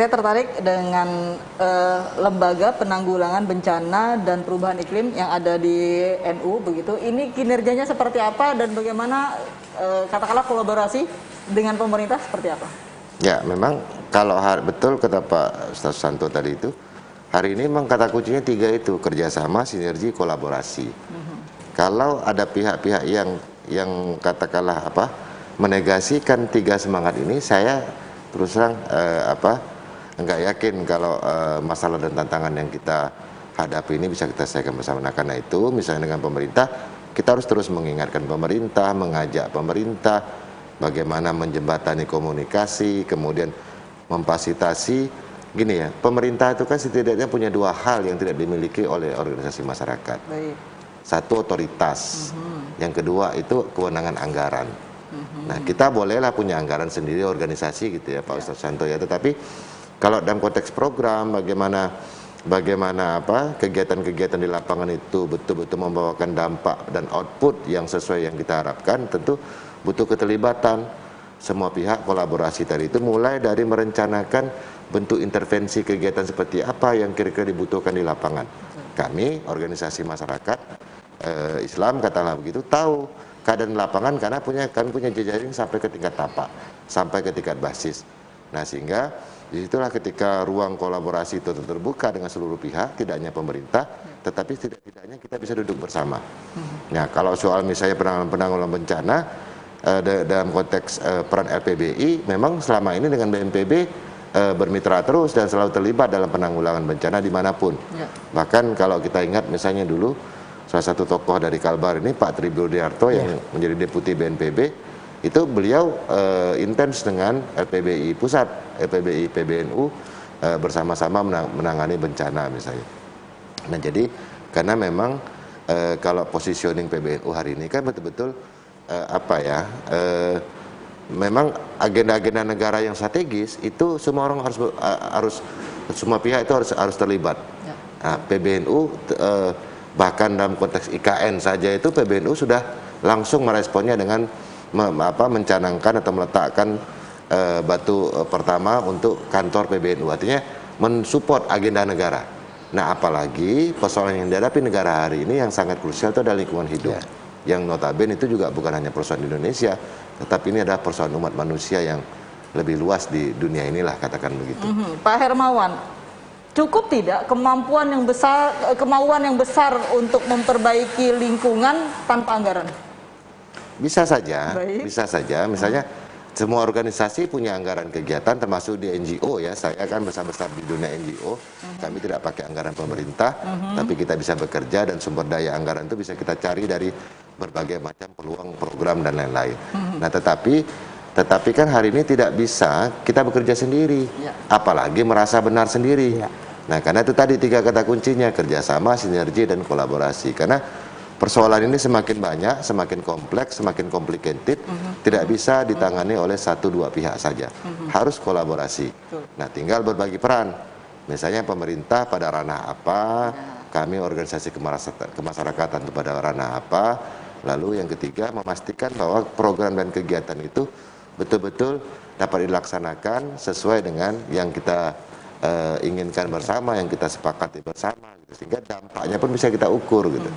saya tertarik dengan lembaga penanggulangan bencana dan perubahan iklim yang ada di NU begitu. Ini kinerjanya seperti apa dan bagaimana katakanlah kolaborasi dengan pemerintah seperti apa? Ya, memang kalau betul kata Pak Ustaz Santo tadi itu, hari ini memang kata kuncinya 3 itu, kerjasama, sinergi, kolaborasi. Kalau ada pihak-pihak yang katakanlah menegasikan 3 semangat ini, saya terus terang enggak yakin kalau masalah dan tantangan yang kita hadapi ini bisa kita selesaikan bersama. Nah, karena itu misalnya dengan pemerintah, kita harus terus mengingatkan pemerintah, mengajak pemerintah bagaimana menjembatani komunikasi, kemudian memfasilitasi. Gini ya, pemerintah itu kan setidaknya punya 2 hal yang tidak dimiliki oleh organisasi masyarakat. Baik. Satu, otoritas. Yang kedua itu kewenangan anggaran. Nah, kita bolehlah punya anggaran sendiri organisasi gitu ya Pak Ustaz Santo ya, tetapi kalau dalam konteks program bagaimana kegiatan-kegiatan di lapangan itu betul-betul membawakan dampak dan output yang sesuai yang kita harapkan, tentu butuh keterlibatan semua pihak, kolaborasi tadi itu, mulai dari merencanakan bentuk intervensi kegiatan seperti apa yang kira-kira dibutuhkan di lapangan. Kami organisasi masyarakat Islam katakanlah begitu tahu keadaan lapangan karena kami punya jejaring sampai ke tingkat tapak, sampai ke tingkat basis. Nah, sehingga disitulah ketika ruang kolaborasi itu terbuka dengan seluruh pihak, tidak hanya pemerintah, tetapi tidak-tidaknya kita bisa duduk bersama. Nah, kalau soal misalnya penanggulangan bencana dalam konteks peran LPBI, memang selama ini dengan BNPB bermitra terus dan selalu terlibat dalam penanggulangan bencana dimanapun. Bahkan kalau kita ingat misalnya dulu salah satu tokoh dari Kalbar ini Pak Tribuldiarto yang menjadi deputi BNPB, itu beliau intens dengan LPBI pusat, LPBI PBNU bersama-sama menangani bencana misalnya. Nah, jadi karena memang kalau positioning PBNU hari ini kan betul-betul memang agenda-agenda negara yang strategis itu semua orang harus semua pihak itu harus terlibat. Nah, PBNU bahkan dalam konteks IKN saja itu PBNU sudah langsung meresponnya dengan mencanangkan atau meletakkan batu pertama untuk kantor PBNU, artinya mensupport agenda negara. Nah, apalagi persoalan yang dihadapi negara hari ini yang sangat krusial itu adalah lingkungan hidup, yang notabene itu juga bukan hanya persoalan Indonesia, tetapi ini adalah persoalan umat manusia yang lebih luas di dunia inilah, katakan begitu. Pak Hermawan, cukup tidak kemauan yang besar untuk memperbaiki lingkungan tanpa anggaran? Bisa saja, bisa saja. Misalnya semua organisasi punya anggaran kegiatan, termasuk di NGO ya. Saya kan besar-besar di dunia NGO. Kami tidak pakai anggaran pemerintah, tapi kita bisa bekerja dan sumber daya anggaran itu bisa kita cari dari berbagai macam peluang, program dan lain-lain. Nah, tetapi kan hari ini tidak bisa kita bekerja sendiri, apalagi merasa benar sendiri. Nah, karena itu tadi 3 kata kuncinya, kerjasama, sinergi, dan kolaborasi. Karena persoalan ini semakin banyak, semakin kompleks, semakin complicated, tidak bisa ditangani oleh 1-2 pihak saja. Harus kolaborasi. Nah, tinggal berbagi peran. Misalnya pemerintah pada ranah apa, kami organisasi kemasyarakatan pada ranah apa. Lalu yang ketiga, memastikan bahwa program dan kegiatan itu betul-betul dapat dilaksanakan sesuai dengan yang kita inginkan bersama, yang kita sepakati bersama, gitu. Sehingga dampaknya pun bisa kita ukur gitu.